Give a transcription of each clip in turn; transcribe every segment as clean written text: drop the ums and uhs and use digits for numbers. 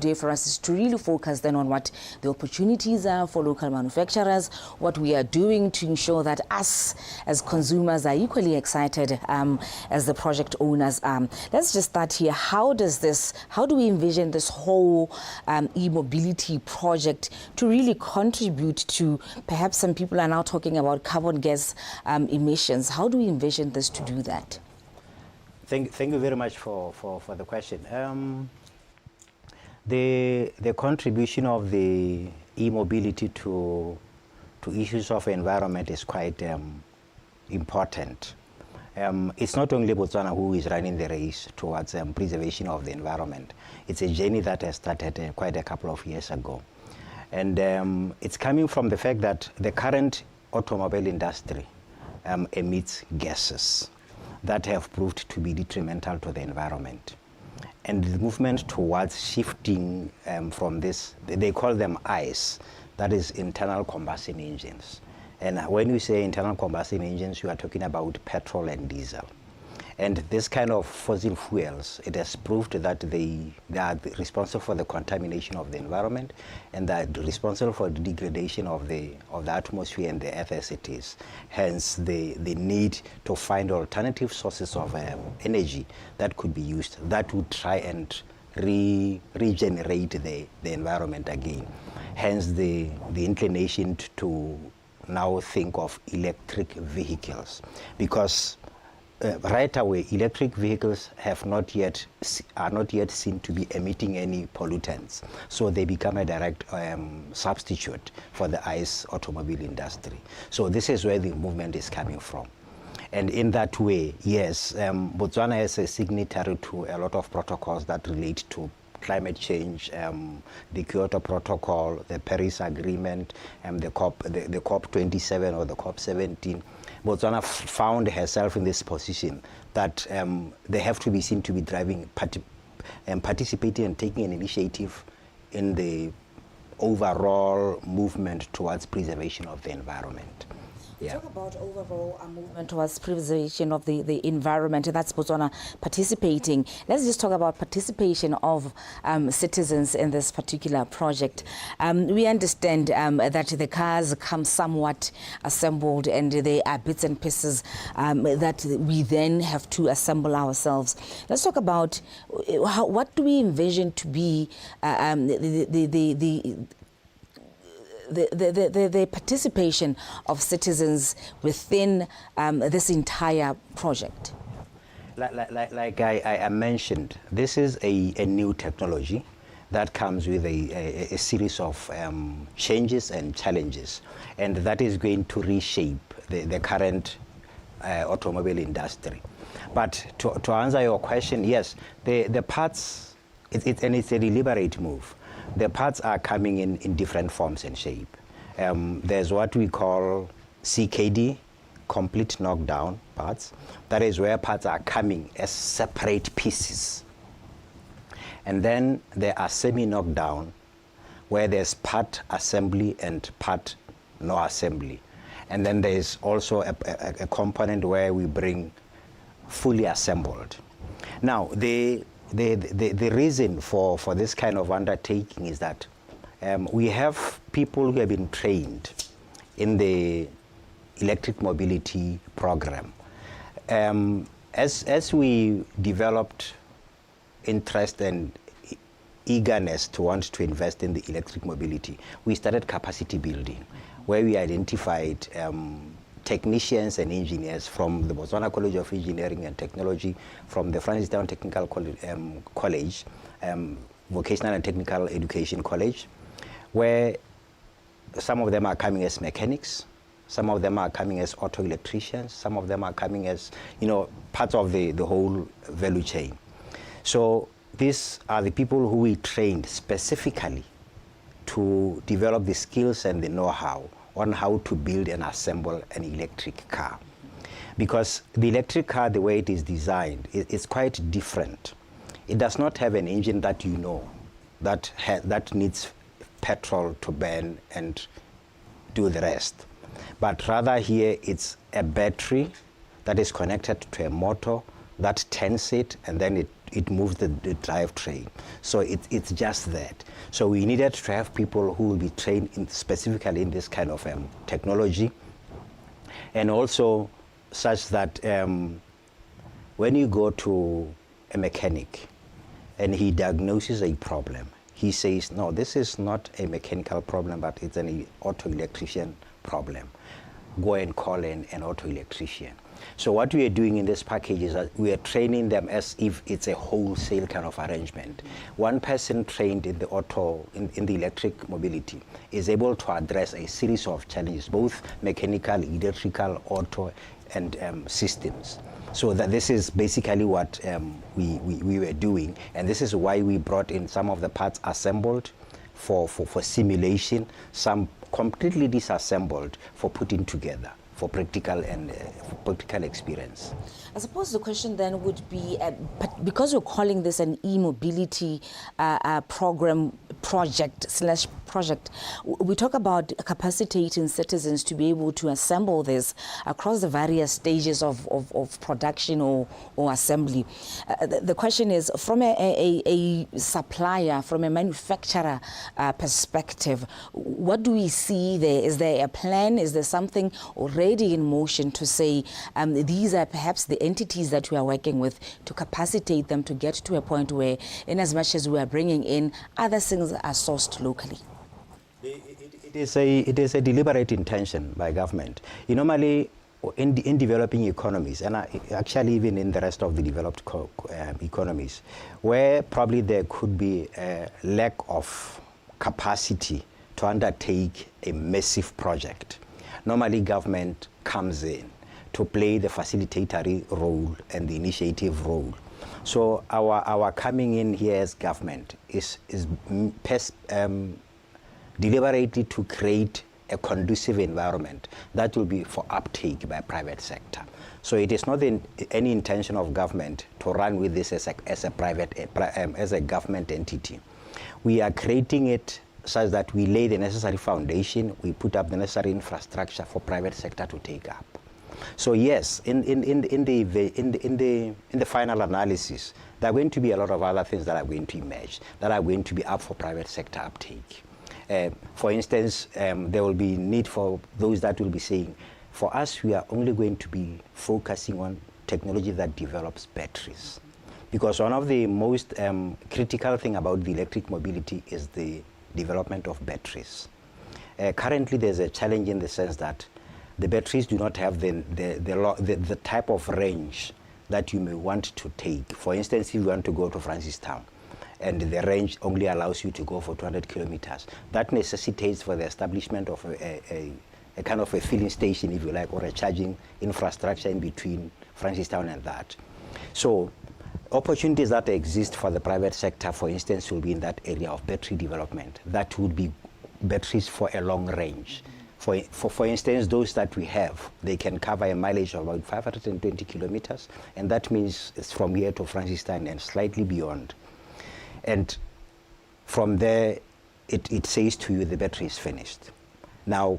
today for us is to really focus then on what the opportunities are for local manufacturers, what we are doing to ensure that us as consumers are equally excited as the project owners are. Let's just start here. How do we envision this whole e-mobility project to really contribute to, perhaps some people are now talking about carbon gas emissions. How do we envision this to do that? Thank you very much for the question. The contribution of the e-mobility to issues of environment is quite important. It's not only Botswana who is running the race towards preservation of the environment. It's a journey that has started quite a couple of years ago. And it's coming from the fact that the current automobile industry emits gases that have proved to be detrimental to the environment. And the movement towards shifting from this, they call them ICE, that is internal combustion engines. And when you say internal combustion engines, you are talking about petrol and diesel. And this kind of fossil fuels, it has proved that they are responsible for the contamination of the environment, and they are responsible for the degradation of the atmosphere and the earth as it is. Hence, the need to find alternative sources of energy that could be used, that would try and regenerate the environment again. Hence, the inclination to now think of electric vehicles, because right away, electric vehicles are not yet seen to be emitting any pollutants, so they become a direct substitute for the ICE automobile industry. So this is where the movement is coming from. And in that way, yes, Botswana is a signatory to a lot of protocols that relate to climate change, the Kyoto Protocol, the Paris Agreement, the COP27 or the COP17. Botswana found herself in this position that they have to be seen to be driving, participating and taking an initiative in the overall movement towards preservation of the environment. Yeah. Talk about overall movement towards preservation of the environment. That's Botswana participating. Let's just talk about participation of citizens in this particular project. We understand that the cars come somewhat assembled, and they are bits and pieces that we then have to assemble ourselves. Let's talk about what do we envision to be the participation of citizens within this entire project. Like I mentioned, this is a new technology that comes with a series of changes and challenges, and that is going to reshape the current automobile industry. But to answer your question, yes, the parts, it's a deliberate move. The parts are coming in different forms and shape. There's what we call CKD, complete knockdown parts. That is where parts are coming as separate pieces. And then there are semi-knockdown, where there's part assembly and part no assembly. And then there's also a component where we bring fully assembled. Now, the reason for this kind of undertaking is that we have people who have been trained in the electric mobility program. As we developed interest and eagerness to want to invest in the electric mobility, we started capacity building, where we identified technicians and engineers from the Botswana College of Engineering and Technology, from the Francis Down Technical College, Vocational and Technical Education College, where some of them are coming as mechanics, some of them are coming as auto electricians, some of them are coming as, parts of the whole value chain. So these are the people who we trained specifically to develop the skills and the know-how on how to build and assemble an electric car. Because the electric car, the way it is designed, is quite different. It does not have an engine that that needs petrol to burn and do the rest. But rather here, it's a battery that is connected to a motor that turns it, and then it moves the drivetrain. So it's just that. So we needed to have people who will be trained specifically in this kind of technology, and also such that when you go to a mechanic and he diagnoses a problem, he says, no, this is not a mechanical problem, but it's an auto electrician problem. Go and call an auto electrician. So what we are doing in this package is that we are training them as if it's a wholesale kind of arrangement. One person trained in the in the electric mobility is able to address a series of challenges, both mechanical, electrical, auto, and systems. So that this is basically what we were doing, and this is why we brought in some of the parts assembled for simulation, some completely disassembled for putting together for practical and practical experience. I suppose the question then would be, because we're calling this an e-mobility project, we talk about capacitating citizens to be able to assemble this across the various stages of production or assembly. The question is, from a supplier, from a manufacturer perspective, what do we see there? Is there a plan? Is there something already in motion to say these are perhaps the entities that we are working with to capacitate them to get to a point where, in as much as we are bringing in, other things are sourced locally? It is a deliberate intention by government. Normally, in developing economies, and actually even in the rest of the developed economies, where probably there could be a lack of capacity to undertake a massive project, normally government comes in to play the facilitatory role and the initiative role. So our coming in here as government is deliberately to create a conducive environment that will be for uptake by private sector. So it is not any intention of government to run with this as a government entity. We are creating it such that we lay the necessary foundation, we put up the necessary infrastructure for private sector to take up. So yes, in the final analysis, there are going to be a lot of other things that are going to emerge, that are going to be up for private sector uptake. For instance, there will be need for those that will be saying, for us, we are only going to be focusing on technology that develops batteries. Because one of the most critical thing about the electric mobility is the development of batteries. Currently, there's a challenge in the sense that the batteries do not have the type of range that you may want to take. For instance, if you want to go to Francistown, and the range only allows you to go for 200 kilometers, that necessitates for the establishment of a kind of a filling station, if you like, or a charging infrastructure in between Francistown and that. So opportunities that exist for the private sector, for instance, will be in that area of battery development. That would be batteries for a long range. For instance, those that we have, they can cover a mileage of about 520 kilometers, and that means it's from here to Francistown and slightly beyond. And from there, it says to you the battery is finished. Now,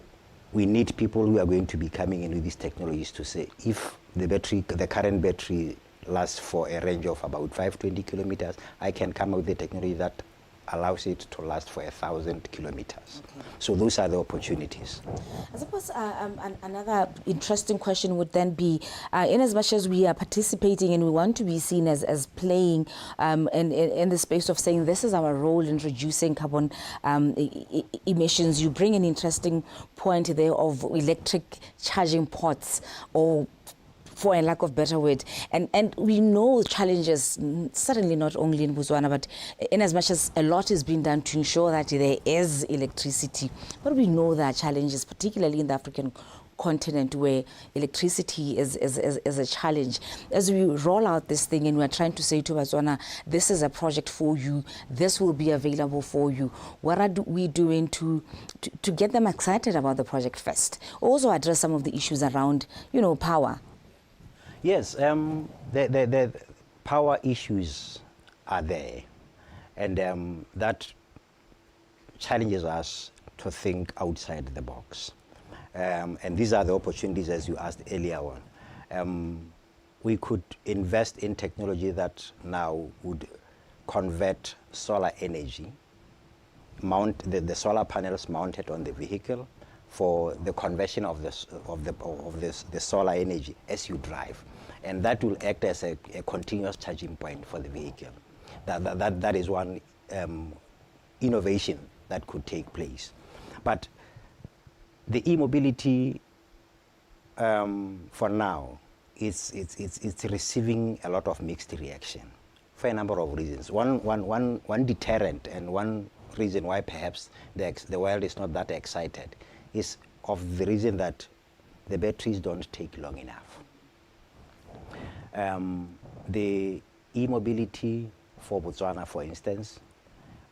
we need people who are going to be coming in with these technologies to say, if the current battery lasts for a range of about 520 kilometers, I can come up with the technology that allows it to last for 1,000 kilometers. Okay. So those are the opportunities. I suppose another interesting question would then be, in as much as we are participating and we want to be seen as playing in the space of saying this is our role in reducing carbon emissions, you bring an interesting point there of electric charging ports, or for a lack of better word. And we know challenges, certainly not only in Botswana, but in as much as a lot is being done to ensure that there is electricity. But we know there are challenges, particularly in the African continent, where electricity is a challenge. As we roll out this thing and we're trying to say to Botswana, this is a project for you, this will be available for you, what are we doing to get them excited about the project first? Also address some of the issues around, power. Yes, the power issues are there, and that challenges us to think outside the box. And these are the opportunities, as you asked earlier on. we could invest in technology that now would convert solar energy, mount the solar panels mounted on the vehicle for the conversion of the solar energy as you drive, and that will act as a continuous charging point for the vehicle. That is one innovation that could take place. But the e-mobility for now it's receiving a lot of mixed reaction for a number of reasons. One deterrent and one reason why perhaps the world is not that excited is of the reason that the batteries don't take long enough. The e-mobility for Botswana, for instance,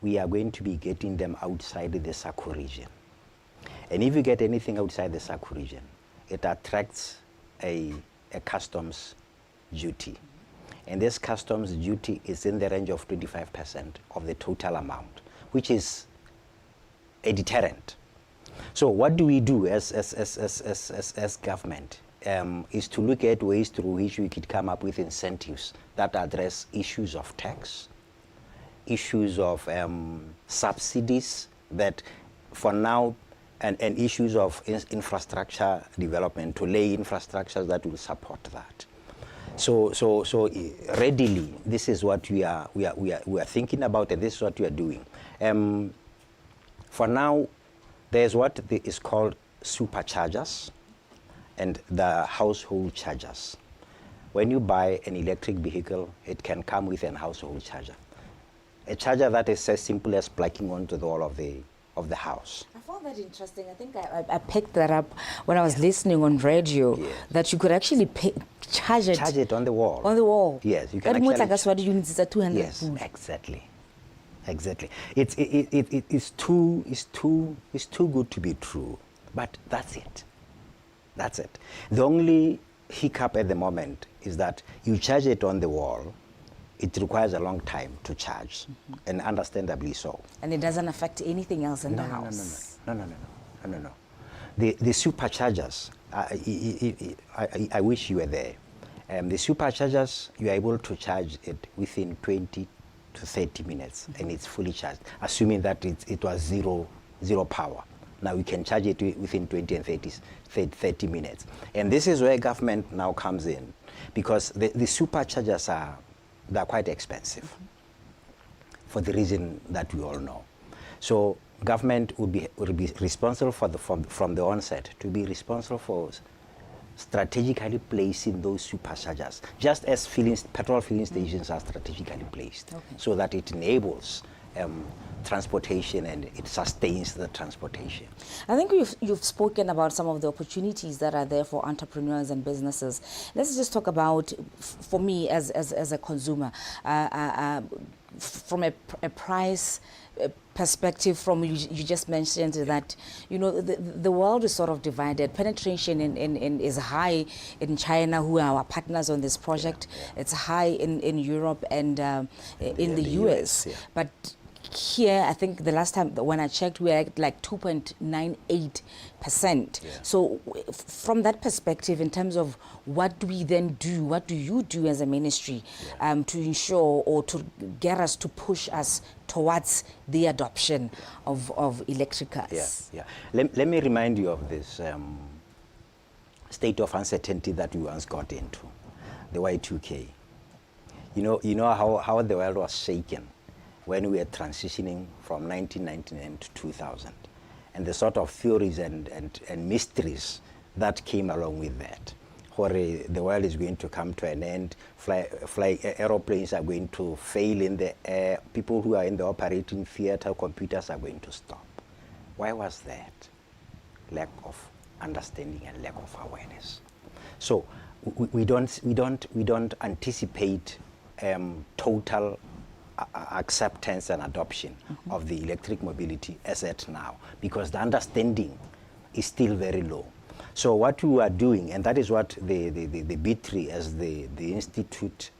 we are going to be getting them outside the SACU region. And if you get anything outside the SACU region, it attracts a customs duty. And this customs duty is in the range of 25% of the total amount, which is a deterrent. So what do we do as government? Is to look at ways through which we could come up with incentives that address issues of tax, issues of subsidies that for now, and issues of infrastructure development, to lay infrastructures that will support that. So readily, this is what we are thinking about, and this is what we are doing. For now, there's what is called superchargers and the household chargers. When you buy an electric vehicle, it can come with an household charger. A charger that is as simple as plugging onto the wall of the house. I found that interesting. I think I picked that up when I was listening on radio, that you could actually charge it. Charge it on the wall. On the wall. Yes, you can actually. Units is at 200. Yes, exactly. It's too good to be true, but that's it. That's it. The only hiccup at the moment is that you charge it on the wall. It requires a long time to charge, and understandably so. And it doesn't affect anything else in the house. No. The superchargers, I wish you were there. The superchargers, you are able to charge it within 20 to 30 minutes, and it's fully charged, assuming that it was zero power. Now we can charge it within 20 and 30 minutes. And this is where government now comes in, because the superchargers they're quite expensive for the reason that we all know. So government would be responsible from the onset to be responsible for strategically placing those superchargers, just as petrol filling stations are strategically placed, so that it enables transportation and it sustains the transportation. I think you've spoken about some of the opportunities that are there for entrepreneurs and businesses. Let's just talk about, for me as a consumer, from a price perspective. From you just mentioned that the world is sort of divided. Penetration is high in China, who are our partners on this project. It's high in Europe and in the US. But here, I think the last time when I checked, we are at like 2.98%. So from that perspective, in terms of what do we then do, what do you do as a ministry to ensure or to get us to push us towards the adoption of electric cars? Let me remind you of this state of uncertainty that we once got into, the Y2K. You know how the world was shaken when we were transitioning from 1999 to 2000, and the sort of theories and mysteries that came along with that, where the world is going to come to an end, aeroplanes are going to fail in the air, people who are in the operating theater, computers are going to stop. Why was that? Lack of understanding and lack of awareness. So we don't anticipate total acceptance and adoption of the electric mobility as at now, because the understanding is still very low. So what we are doing, and that is what the B3 as the institute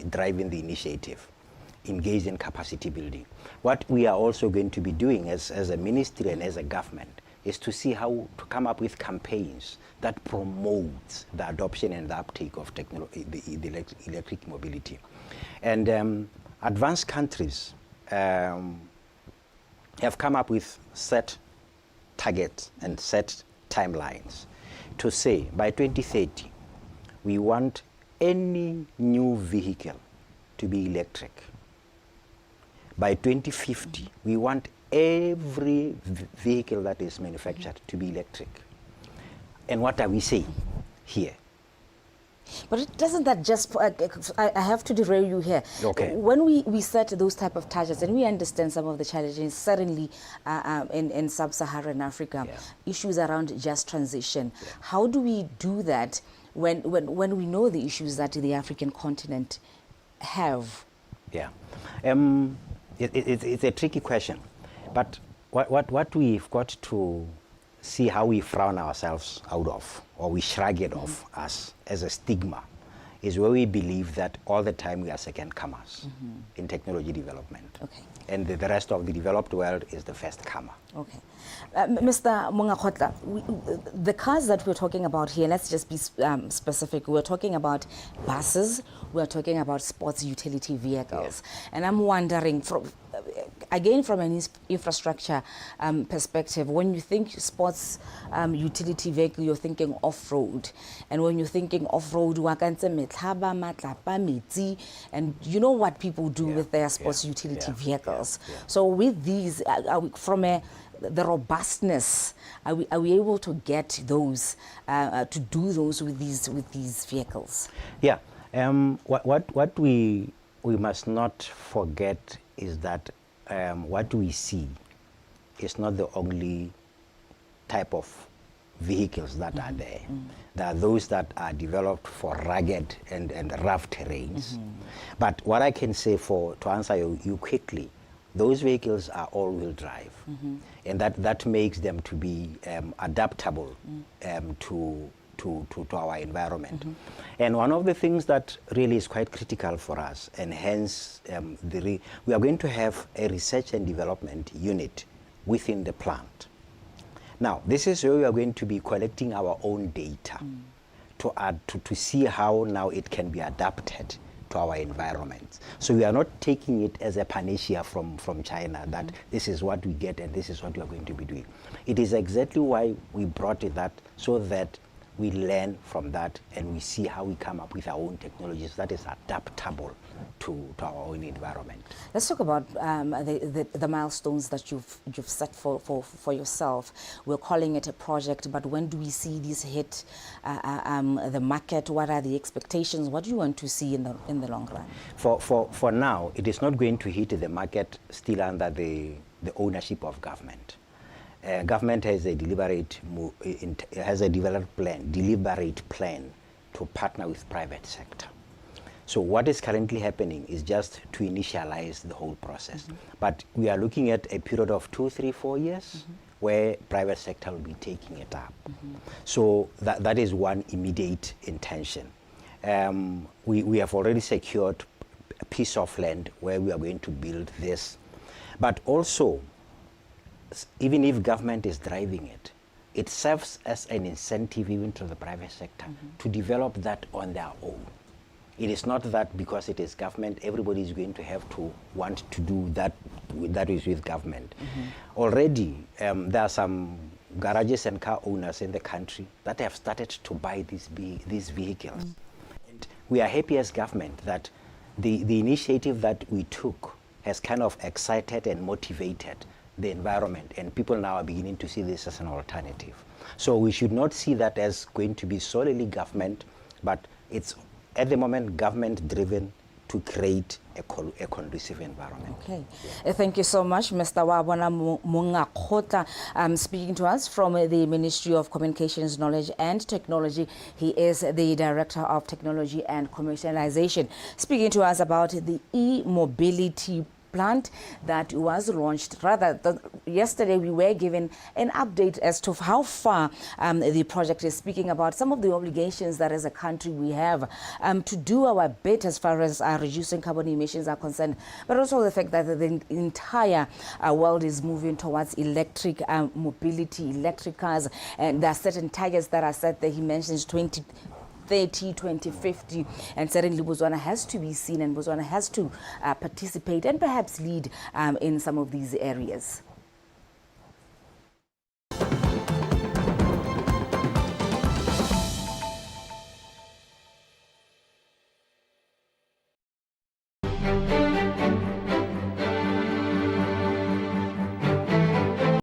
driving the initiative, engaged in capacity building. What we are also going to be doing as a ministry and as a government is to see how to come up with campaigns that promotes the adoption and the uptake of the electric mobility. And advanced countries have come up with set targets and set timelines to say by 2030 we want any new vehicle to be electric. By 2050 we want every vehicle that is manufactured to be electric. And what are we saying here? But it doesn't that just, I have to derail you here. Okay. When we set those type of targets, and we understand some of the challenges, certainly in sub-Saharan Africa, issues around just transition. How do we do that when we know the issues that the African continent have? Yeah. It's a tricky question. But what we've got to see how we frown ourselves out of, or we shrug it off as a stigma, is where we believe that all the time we are second comers in technology development. Okay. And the rest of the developed world is the first comer. Okay. Mr. Mongakgotla, the cars that we're talking about here, let's just be specific. We're talking about buses, we're talking about sports utility vehicles. Yeah. And I'm wondering, again, from an infrastructure perspective, when you think sports utility vehicle, you're thinking off-road. And when you're thinking off-road, and you know what people do with their sports utility vehicles. So with these, from the robustness, are we able to get those, to do those with these vehicles? Yeah. What we must not forget is that what we see is not the only type of vehicles that are there. There are those that are developed for rugged and rough terrains. But what I can say, to answer you quickly, those vehicles are all-wheel drive, and that makes them to be adaptable to our environment. And one of the things that really is quite critical for us, and hence we are going to have a research and development unit within the plant. Now, this is where we are going to be collecting our own data to see how now it can be adapted to our environment. So we are not taking it as a panacea from China, that this is what we get and this is what we are going to be doing. It is exactly why we brought it that, so that we learn from that and we see how we come up with our own technologies that is adaptable to our own environment. Let's talk about the milestones that you've set for yourself. We're calling it a project, but when do we see these hit the market? What are the expectations? What do you want to see in the long run? For now, it is not going to hit the market still under the ownership of government. Government has a deliberate plan to partner with private sector. So what is currently happening is just to initialize the whole process. But we are looking at a period of 2, 3, 4 years where private sector will be taking it up. So that is one immediate intention. We have already secured a piece of land where we are going to build this. But also, even if government is driving it, it serves as an incentive even to the private sector to develop that on their own. It is not that because it is government, everybody is going to have to want to do that is with government. Already, there are some garages and car owners in the country that have started to buy these vehicles. And we are happy as government that the initiative that we took has kind of excited and motivated the environment, and people now are beginning to see this as an alternative. So we should not see that as going to be solely government, but it's at the moment government driven to create a conducive environment. Okay. Thank you so much, Mr. Oabona Mongakgotla, speaking to us from the Ministry of Communications, Knowledge and Technology. He is the Director of Technology and Commercialization, speaking to us about the e-mobility plant that was launched. Rather, yesterday we were given an update as to how far the project is, speaking about some of the obligations that as a country we have to do our bit as far as reducing carbon emissions are concerned, but also the fact that the entire world is moving towards electric mobility, electric cars, and there are certain targets that are set there. He mentions 2030, 2050, and certainly Botswana has to be seen, and Botswana has to participate and perhaps lead in some of these areas.